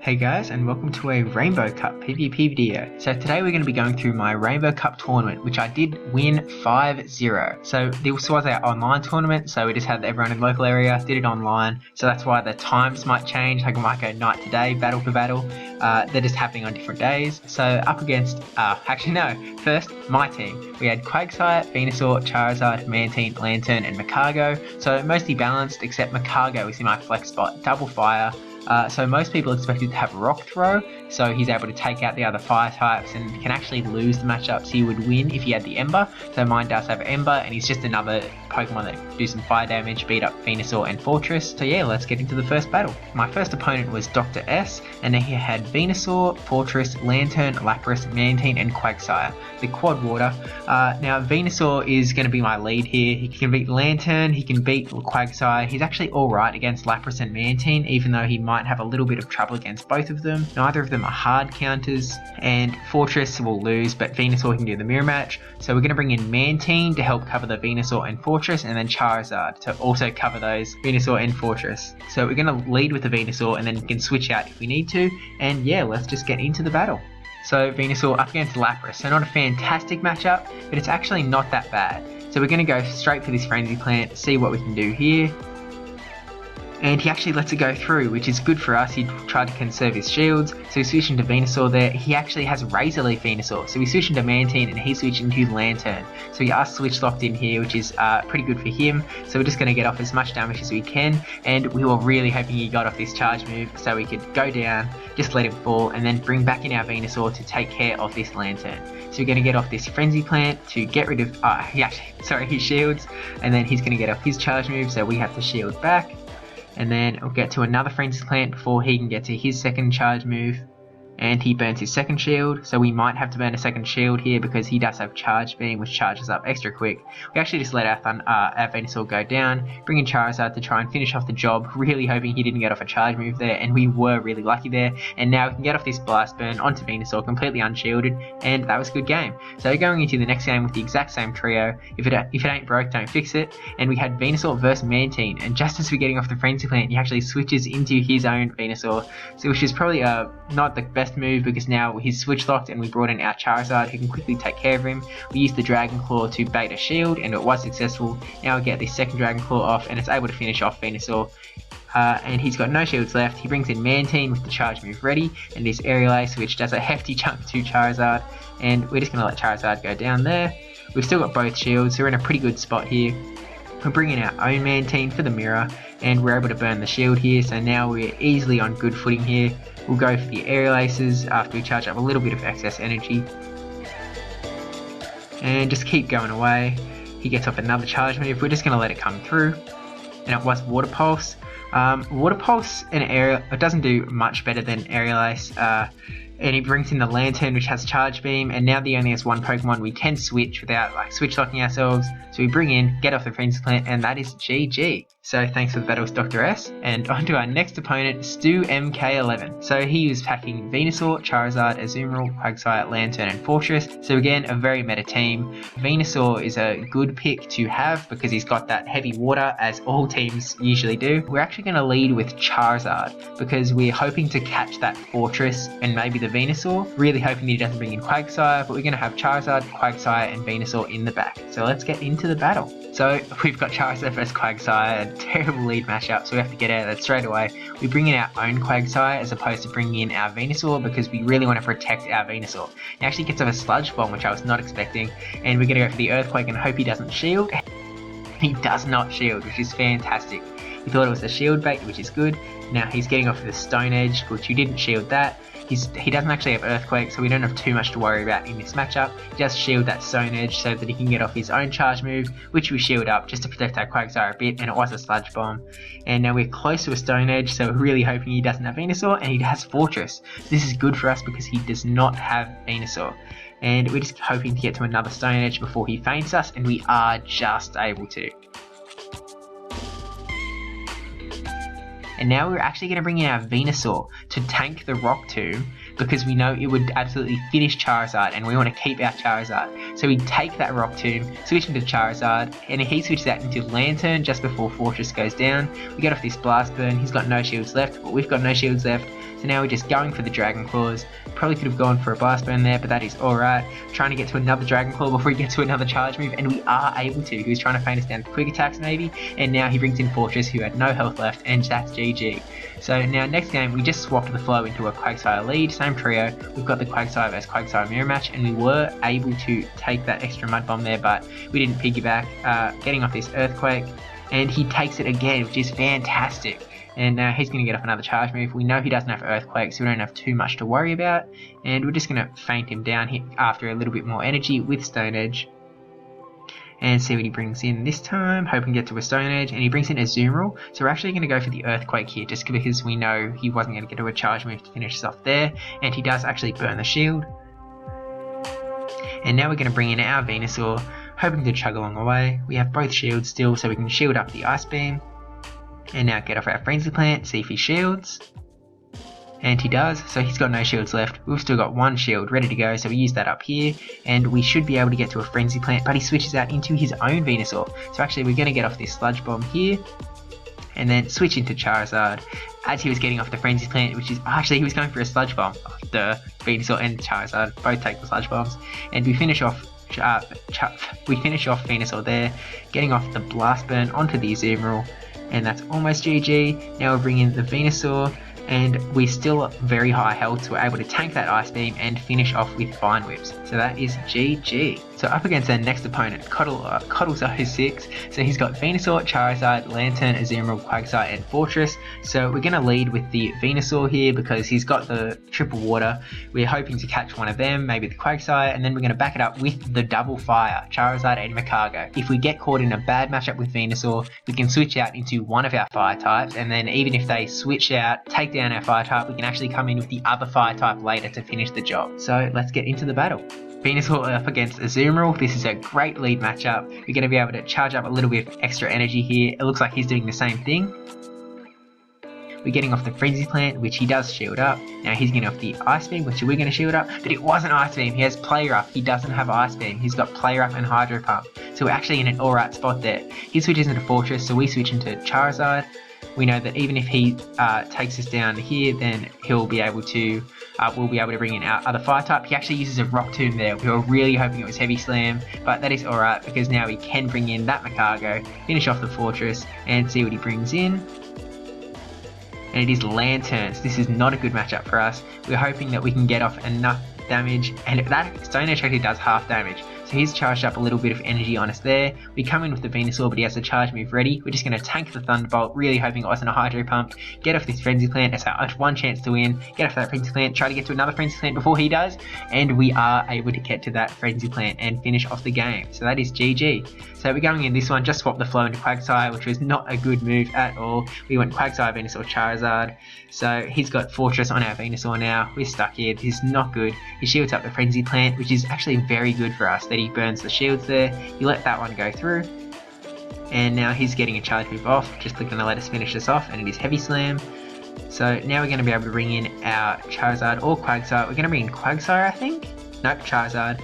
Hey guys, and welcome to a Rainbow Cup PvP video. So today we're going to be going through my Rainbow Cup tournament, which I did win 5-0. So this was our online tournament, so we just had everyone in the local area, did it online, so that's why the times might change, like it might go night to day, battle to battle. They're just happening on different days. So up against, first my team. We had Quagsire, Venusor, Charizard, Mantine, Lanturn and Magcargo. So mostly balanced, except Magcargo is in my flex spot, double fire. So most people expected to have Rock Throw, so he's able to take out the other fire types and can actually lose the matchup, so he would win if he had the Ember. So mine does have Ember, and he's just another Pokemon that can do some fire damage, beat up Venusaur and Fortress. So yeah, let's get into the first battle. My first opponent was Dr. S, and he had Venusaur, Fortress, Lanturn, Lapras, Mantine and Quagsire, the quad water. Now Venusaur is going to be my lead here. He can beat Lanturn, he can beat Quagsire. He's actually alright against Lapras and Mantine, even though he might have a little bit of trouble against both of them. Neither of them are hard counters, and Fortress will lose, but Venusaur can do the mirror match. So we're going to bring in Mantine to help cover the Venusaur and Fortress, and then Charizard to also cover those Venusaur and Fortress. So we're going to lead with the Venusaur, and then we can switch out if we need to, and yeah, let's just get into the battle. So Venusaur up against Lapras, so not a fantastic matchup, but it's actually not that bad. So we're going to go straight for this Frenzy Plant, see what we can do here. And he actually lets it go through, which is good for us. He tried to conserve his shields, so he switched into Venusaur there. He actually has Razor Leaf Venusaur, so we switched into Mantine and he switched into Lanturn. So we are switch locked in here, which is pretty good for him. So we're just going to get off as much damage as we can, and we were really hoping he got off this charge move so we could go down, just let him fall, and then bring back in our Venusaur to take care of this Lanturn. So we're going to get off this Frenzy Plant to get rid of his shields, and then he's going to get off his charge move, so we have to shield back. And then we'll get to another Frenzy Plant before he can get to his second charge move. And he burns his second shield, so we might have to burn a second shield here because he does have Charge Beam, which charges up extra quick. We actually just let our Venusaur go down, bring in Charizard to try and finish off the job, really hoping he didn't get off a charge move there, and we were really lucky there. And now we can get off this Blast Burn onto Venusaur completely unshielded, and that was a good game. So going into the next game with the exact same trio, if it ain't broke, don't fix it. And we had Venusaur versus Mantine, and just as we're getting off the Frenzy Plant, he actually switches into his own Venusaur, so which is probably not the best move because now he's switch locked and we brought in our Charizard who can quickly take care of him. We used the Dragon Claw to bait a shield and it was successful. Now we get this second Dragon Claw off and it's able to finish off Venusaur. And he's got no shields left. He brings in Mantine with the charge move ready and this Aerial Ace, which does a hefty chunk to Charizard, and we're just going to let Charizard go down there. We've still got both shields, so we're in a pretty good spot here. We're bringing our own Mantine for the mirror, and we're able to burn the shield here, so now we're easily on good footing here. We'll go for the Aerial Aces after we charge up a little bit of excess energy. And just keep going away. He gets off another charge move, we're just going to let it come through. And it was Water Pulse. Water Pulse and Aerial, it doesn't do much better than Aerial Ace. And he brings in the Lanturn, which has Charge Beam, and now he only has one Pokemon we can switch without switch locking ourselves. So we bring in, get off the Frenzy Plant, and that is GG. So thanks for the battle with Dr. S, and on to our next opponent, Stu MK11. So he was packing Venusaur, Charizard, Azumarill, Quagsire, Lanturn and Fortress. So again, a very meta team. Venusaur is a good pick to have because he's got that heavy water, as all teams usually do. We're actually going to lead with Charizard because we're hoping to catch that Fortress and maybe the Venusaur. Really hoping that he doesn't bring in Quagsire, but we're going to have Charizard, Quagsire and Venusaur in the back. So let's get into the battle. So we've got Charizard versus Quagsire, a terrible lead matchup, so we have to get out of that straight away. We bring in our own Quagsire as opposed to bringing in our Venusaur because we really want to protect our Venusaur. He actually gets off a Sludge Bomb, which I was not expecting, and we're going to go for the Earthquake and hope he doesn't shield. He does not shield, which is fantastic. He thought it was a shield bait, which is good. Now he's getting off the Stone Edge, which you didn't shield that. He doesn't actually have Earthquake, so we don't have too much to worry about in this matchup. Just shield that Stone Edge so that he can get off his own charge move, which we shield up just to protect our Quagsire a bit, and it was a Sludge Bomb. And now we're close to a Stone Edge, so we're really hoping he doesn't have Venusaur, and he has Fortress. This is good for us because he does not have Venusaur. And we're just hoping to get to another Stone Edge before he feints us, and we are just able to. And now we're actually going to bring in our Venusaur to tank the Rock Tomb because we know it would absolutely finish Charizard and we want to keep our Charizard. So we take that Rock Tomb, switch into Charizard, and he switches that into Lanturn just before Fortress goes down. We get off this Blast Burn, he's got no shields left, but we've got no shields left. So now we're just going for the Dragon Claws. Probably could have gone for a Blast Burn there, but that is alright. Trying to get to another Dragon Claw before we get to another charge move, and we are able to. He was trying to feint us down to Quick Attacks maybe, and now he brings in Fortress, who had no health left, and that's GG. So now next game, we just swapped the flow into a Quagsire lead, same trio. We've got the Quagsire vs Quagsire mirror match, and we were able to take that extra Mud Bomb there, but we didn't piggyback, getting off this Earthquake, and he takes it again, which is fantastic. And now he's going to get off another charge move. We know he doesn't have Earthquake, so we don't have too much to worry about. And we're just going to feint him down here after a little bit more energy with Stone Edge. And see what he brings in this time, hoping to get to a Stone Edge. And he brings in a Azumarill, so we're actually going to go for the Earthquake here, just because we know he wasn't going to get to a charge move to finish us off there. And he does actually burn the shield. And now we're going to bring in our Venusaur, hoping to chug along the way. We have both shields still, so we can shield up the Ice Beam. And now get off our Frenzy Plant, see if he shields. And he does, so he's got no shields left. We've still got one shield ready to go, so we use that up here. And we should be able to get to a Frenzy Plant, but he switches out into his own Venusaur. So actually we're going to get off this Sludge Bomb here. And then switch into Charizard. As he was getting off the Frenzy Plant, which is... actually he was going for a Sludge Bomb. The Venusaur and Charizard both take the Sludge Bombs. And we finish off... Venusaur there. Getting off the Blast Burn onto the Azumarill. And that's almost GG. Now we'll bring in the Venusaur, and we're still very high health, so we're able to tank that Ice Beam and finish off with Vine Whips. So that is GG. So up against our next opponent, Coddles06. So he's got Venusaur, Charizard, Lanturn, Azumarill, Quagsire, and Fortress. So we're going to lead with the Venusaur here because he's got the triple water. We're hoping to catch one of them, maybe the Quagsire, and then we're going to back it up with the double fire, Charizard and Magcargo. If we get caught in a bad matchup with Venusaur, we can switch out into one of our fire types, and then even if they switch out, take down our fire type, we can actually come in with the other fire type later to finish the job. So let's get into the battle. Venusaur up against Azumarill. This is a great lead matchup. We're going to be able to charge up a little bit of extra energy here. It looks like he's doing the same thing. We're getting off the Frenzy Plant, which he does shield up. Now he's getting off the Ice Beam, which we're going to shield up. But it wasn't Ice Beam. He has Play Rough. He doesn't have Ice Beam. He's got Play Rough and Hydro Pump. So we're actually in an alright spot there. He switches into Fortress, so we switch into Charizard. We know that even if he takes us down here, then he'll be able to, we'll be able to bring in our other fire type. He actually uses a Rock Tomb there. We were really hoping it was Heavy Slam, but that is alright because now we can bring in that Magcargo, finish off the Fortress, and see what he brings in. And it is Lanturns. This is not a good matchup for us. We're hoping that we can get off enough damage, and that Stone Edge actually does half damage. So he's charged up a little bit of energy on us there. We come in with the Venusaur, but he has the charge move ready. We're just going to tank the Thunderbolt, really hoping it wasn't a Hydro Pump. Get off this Frenzy Plant, that's our one chance to win. Get off that Frenzy Plant, try to get to another Frenzy Plant before he does. And we are able to get to that Frenzy Plant and finish off the game. So that is GG. So we're going in this one, just swap the flow into Quagsire, which was not a good move at all. We went Quagsire, Venusaur, Charizard. So he's got Fortress on our Venusaur now. We're stuck here. This is not good. He shields up the Frenzy Plant, which is actually very good for us, that he burns the shields there. He let that one go through. And now he's getting a charge move off. Just going to let us finish this off, and it is Heavy Slam. So now we're going to be able to bring in our Charizard or Quagsire. We're going to bring in Quagsire, I think. Nope, Charizard.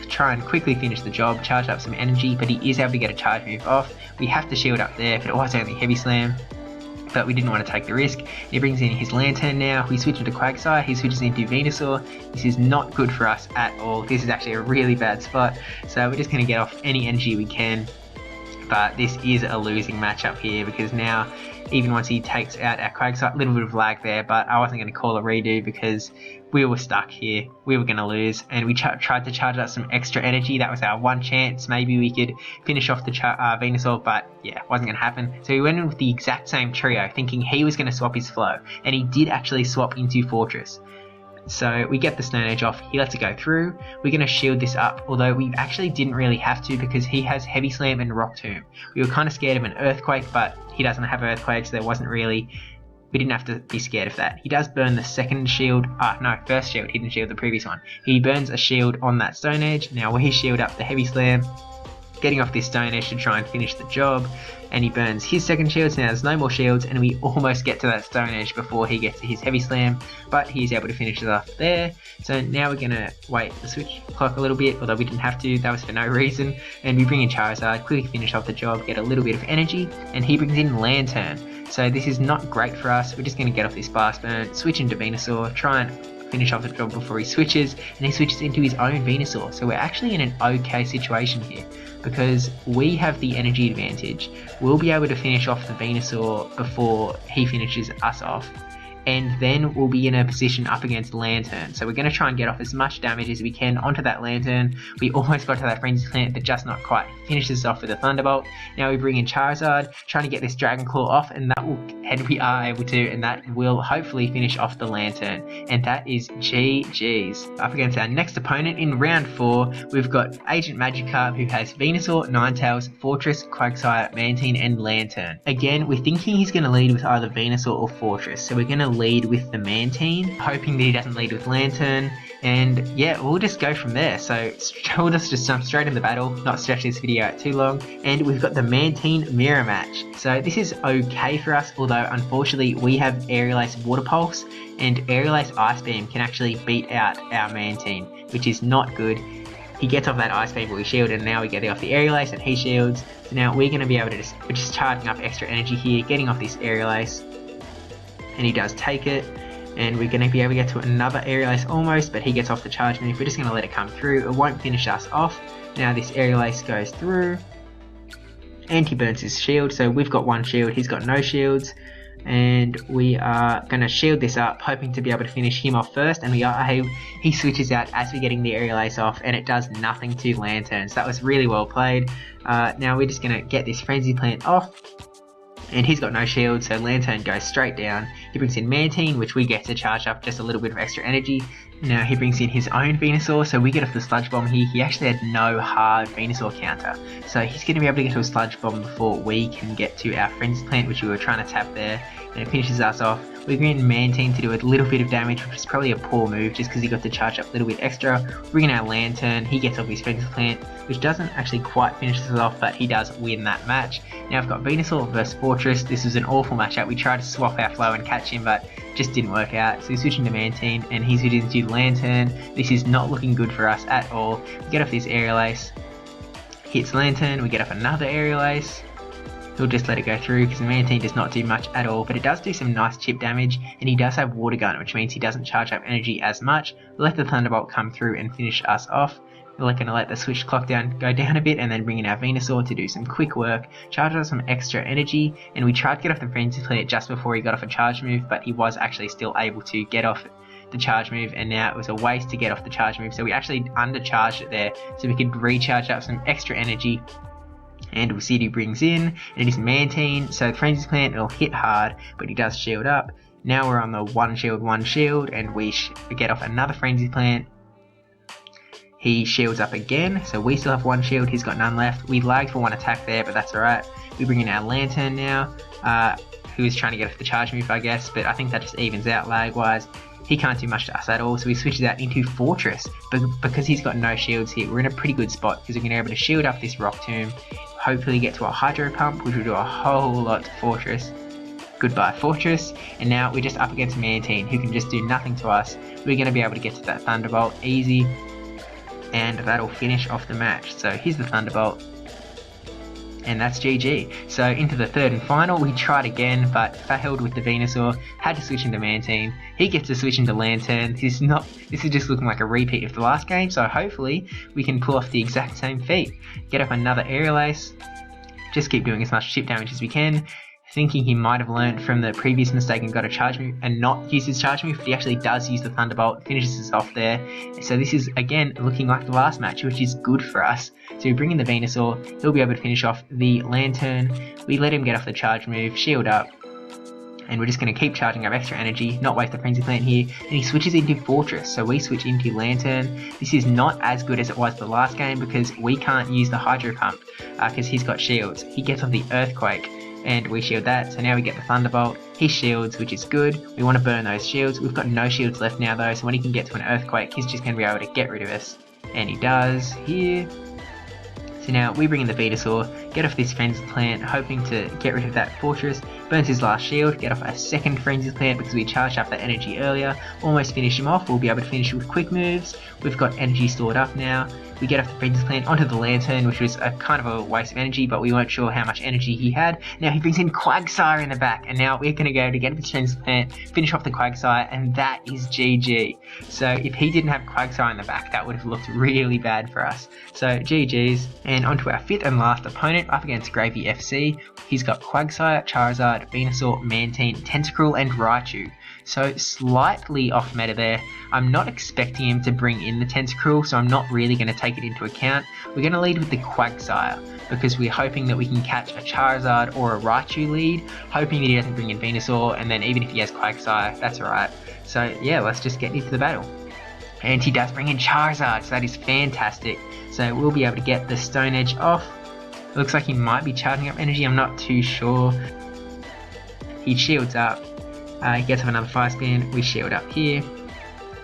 Try and quickly finish the job, charge up some energy, but he is able to get a charge move off. We have to shield up there, but it was only Heavy Slam. But we didn't want to take the risk. He brings in his Lanturn now. We switch into Quagsire. He switches into Venusaur. This is not good for us at all. This is actually a really bad spot. So we're just going to get off any energy we can. But this is a losing matchup here because now, even once he takes out our Quagsire, a little bit of lag there, but I wasn't going to call a redo because we were stuck here. We were going to lose, and we tried to charge up some extra energy. That was our one chance. Maybe we could finish off the Venusaur, but yeah, wasn't going to happen. So we went in with the exact same trio, thinking he was going to swap his flow, and he did actually swap into Fortress. So we get the Stone Edge off, he lets it go through. We're going to shield this up, although we actually didn't really have to because he has Heavy Slam and Rock Tomb. We were kind of scared of an Earthquake, but he doesn't have Earthquake, so there wasn't really... We didn't have to be scared of that. He does burn the second shield. First shield. He didn't shield the previous one. He burns a shield on that Stone Edge. Now we shield up the Heavy Slam. getting off this Stone Edge to try and finish the job, and he burns his second shield, so now there's no more shields, and we almost get to that Stone Edge before he gets to his Heavy Slam, but he's able to finish it off there. So now we're going to wait the switch clock a little bit, although we didn't have to, that was for no reason, and we bring in Charizard, quickly finish off the job, get a little bit of energy, and he brings in Lanturn. So this is not great for us, we're just going to get off this Blast Burn, switch into Venusaur, try and finish off the job before he switches, and he switches into his own Venusaur. So we're actually in an okay situation here, because we have the energy advantage. We'll be able to finish off the Venusaur before he finishes us off, and then we'll be in a position up against Lanturn. So we're going to try and get off as much damage as we can onto that Lanturn. We almost got to that Frenzy Plant, but just not quite. Finishes us off with a Thunderbolt. Now we bring in Charizard, trying to get this Dragon Claw off, and that will, and we are able to, and that will hopefully finish off the Lanturn. And that is GG's. Up against our next opponent in round 4, we've got Agent Magikarp, who has Venusaur, Ninetales, Fortress, Quagsire, Mantine, and Lanturn. Again, we're thinking he's going to lead with either Venusaur or Fortress, so we're going to lead with the Mantine, hoping that he doesn't lead with Lanturn, and yeah, we'll just go from there. So we'll just jump straight in the battle, not stretch this video out too long, and we've got the Mantine Mirror Match. So this is okay for us, although unfortunately we have Aerial Ace Water Pulse, and Aerial Ace Ice Beam can actually beat out our Mantine, which is not good. He gets off that Ice Beam, but we shield, and now we get off the Aerial Ace and he shields. So now we're going to be able to we're just charging up extra energy here, getting off this Aerial Ace, and he does take it, and we're going to be able to get to another Aerial Ace almost, but he gets off the charge move. We're just going to let it come through, it won't finish us off. Now this Aerial Ace goes through, and he burns his shield, so we've got one shield, he's got no shields, and we are going to shield this up, hoping to be able to finish him off first, and he switches out as we're getting the Aerial Ace off, and it does nothing to Lanturn, so that was really well played. Now we're just going to get this Frenzy Plant off, and he's got no shield, so Lanturn goes straight down. He brings in Mantine, which we get to charge up just a little bit of extra energy. Now he brings in his own Venusaur, so we get off the Sludge Bomb here. He actually had no hard Venusaur counter, so he's going to be able to get to a Sludge Bomb before we can get to our Frenzy Plant, which we were trying to tap there, and it finishes us off. We bring in Mantine to do a little bit of damage, which is probably a poor move just because he got to charge up a little bit extra. Bring in our Lanturn, he gets off his Frenzy Plant, which doesn't actually quite finish us off, but he does win that match. Now I've got Venusaur versus Fortress. This was an awful matchup. We tried to swap our flow and catch him, but just didn't work out. So we switch into Mantine, and he switches into Lanturn. This is not looking good for us at all. We get off this Aerial Ace, hits Lanturn, we get off another Aerial Ace. He'll just let it go through because the Mantine does not do much at all, but it does do some nice chip damage, and he does have Water Gun, which means he doesn't charge up energy as much. We'll let the Thunderbolt come through and finish us off. We're going to let the switch clock go down a bit, and then bring in our Venusaur to do some quick work, charge up some extra energy, and we tried to get off the Frenzy Plant just before he got off a charge move, but he was actually still able to get off the charge move, and now it was a waste to get off the charge move, so we actually undercharged it there so we could recharge up some extra energy. And we'll see what he brings in, and it is Mantine, so the Frenzy Plant, it'll hit hard, but he does shield up. Now we're on the one shield, and we get off another Frenzy Plant. He shields up again, so we still have one shield, he's got none left. We lagged for one attack there, but that's alright. We bring in our Lanturn now, who is trying to get off the charge move, I guess, but I think that just evens out lag-wise. He can't do much to us at all, so he switches out into Fortress. But because he's got no shields here, we're in a pretty good spot because we're going to be able to shield up this Rock Tomb, hopefully get to a Hydro Pump, which will do a whole lot to Fortress. Goodbye Fortress, and now we're just up against Mantine, who can just do nothing to us. We're going to be able to get to that Thunderbolt easy, and that'll finish off the match. So here's the Thunderbolt, and that's GG. So into the third and final, we tried again, but failed with the Venusaur, had to switch into Mantine. He gets to switch into Lanturn. This is just looking like a repeat of the last game, so hopefully we can pull off the exact same feat. Get up another Aerial Ace, just keep doing as much chip damage as we can, thinking he might have learned from the previous mistake and got a charge move and not use his charge move, but he actually does use the Thunderbolt, finishes us off there. So this is again looking like the last match, which is good for us. So we bring in the Venusaur, he'll be able to finish off the Lanturn. We let him get off the charge move, shield up, and we're just going to keep charging up extra energy, not waste the Frenzy Plant here, and he switches into Fortress, so we switch into Lanturn. This is not as good as it was the last game because we can't use the Hydro Pump because he's got shields. He gets off the Earthquake, and we shield that, so now we get the Thunderbolt. He shields, which is good. We want to burn those shields. We've got no shields left now though, so when he can get to an Earthquake, he's just going to be able to get rid of us, and he does here. So now we bring in the Venusaur, get off this Frenzy Plant, hoping to get rid of that Fortress, burns his last shield, get off a second Frenzy Plant because we charged up that energy earlier, almost finish him off. We'll be able to finish with quick moves. We've got energy stored up now. We get off the Frenzy Plant onto the Lanturn, which was a kind of a waste of energy, but we weren't sure how much energy he had. Now he brings in Quagsire in the back, and now we're going to go to get the Frenzy Plant, finish off the Quagsire, and that is GG. So if he didn't have Quagsire in the back, that would have looked really bad for us. So GG's, and onto our 5th and last opponent up against Gravy FC. He's got Quagsire, Charizard, Venusaur, Mantine, Tentacruel, and Raichu. So slightly off meta there. I'm not expecting him to bring in the Tentacruel, so I'm not really going to take it into account. We're going to lead with the Quagsire because we're hoping that we can catch a Charizard or a Raichu lead, hoping that he doesn't bring in Venusaur, and then even if he has Quagsire, that's alright. So yeah, let's just get into the battle. And he does bring in Charizard, so that is fantastic. So we'll be able to get the Stone Edge off. It looks like he might be charging up energy, I'm not too sure. He shields up. He gets up another Fire Spin, we shield up here.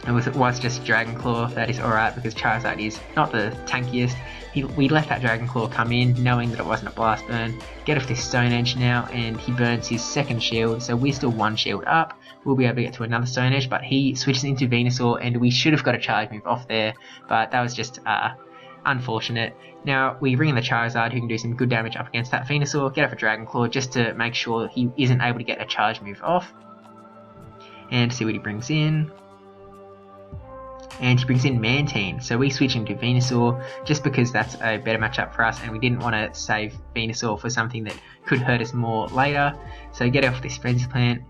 And it was just Dragon Claw, that is alright because Charizard is not the tankiest. We left that Dragon Claw come in knowing that it wasn't a Blast Burn. Get off this Stone Edge now, and he burns his second shield, so we're still one shield up. We'll be able to get to another Stone Edge, but he switches into Venusaur, and we should have got a charge move off there, but that was just unfortunate. Now we bring in the Charizard who can do some good damage up against that Venusaur, get off a Dragon Claw just to make sure he isn't able to get a charge move off. And see what he brings in. And he brings in Mantine, so we switch into Venusaur just because that's a better matchup for us, and we didn't want to save Venusaur for something that could hurt us more later. So get off this Frenzy Plant,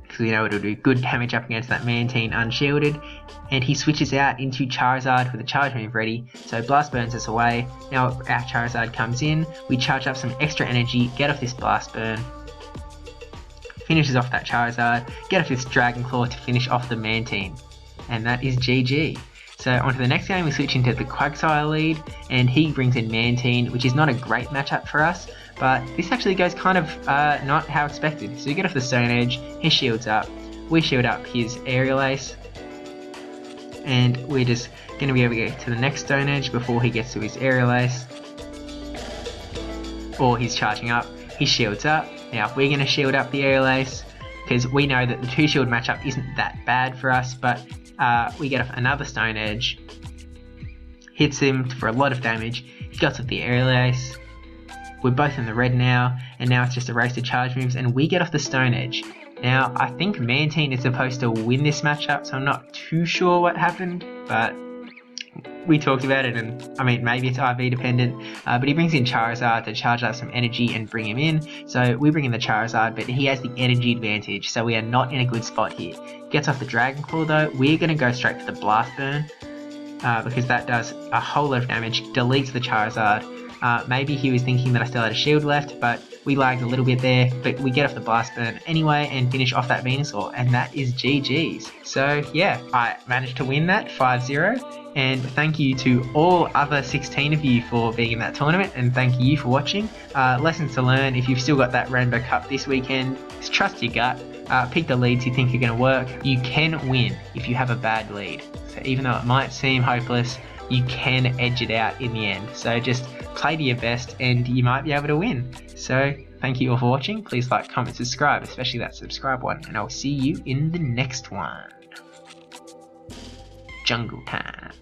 because we know it'll do good damage up against that Mantine unshielded. And he switches out into Charizard with a charge move ready, so Blast burns us away. Now our Charizard comes in, we charge up some extra energy, get off this Blast Burn, finishes off that Charizard, get off this Dragon Claw to finish off the Mantine. And that is GG. So onto the next game, we switch into the Quagsire lead, and he brings in Mantine, which is not a great matchup for us, but this actually goes kind of not how expected. So we get off the Stone Edge, he shields up, we shield up his Aerial Ace, and we're just going to be able to get to the next Stone Edge before he gets to his Aerial Ace, or he's charging up, he shields up. Now we're going to shield up the Aerial Ace, because we know that the 2-shield matchup isn't that bad for us, but we get off another Stone Edge, hits him for a lot of damage, he got off the Aerial Ace, we're both in the red now, and now it's just a race to charge moves, and we get off the Stone Edge. Now, I think Mantine is supposed to win this matchup, so I'm not too sure what happened, but we talked about it, and I mean, maybe it's IV dependent, but he brings in Charizard to charge up some energy and bring him in. So we bring in the Charizard, but he has the energy advantage, so we are not in a good spot here. Gets off the Dragon Claw though, we're going to go straight to the Blast Burn, because that does a whole lot of damage, deletes the Charizard. Maybe he was thinking that I still had a shield left, but we lagged a little bit there, but we get off the Blast Burn anyway and finish off that Venusaur, and that is GG's. So yeah, I managed to win that 5-0, and thank you to all other 16 of you for being in that tournament, and thank you for watching. Lessons to learn: if you've still got that Rainbow Cup this weekend, just trust your gut, pick the leads you think are going to work. You can win if you have a bad lead, so even though it might seem hopeless, you can edge it out in the end. So just play to your best and you might be able to win. So thank you all for watching. Please like, comment, subscribe, especially that subscribe one, and I'll see you in the next one. Jungle time.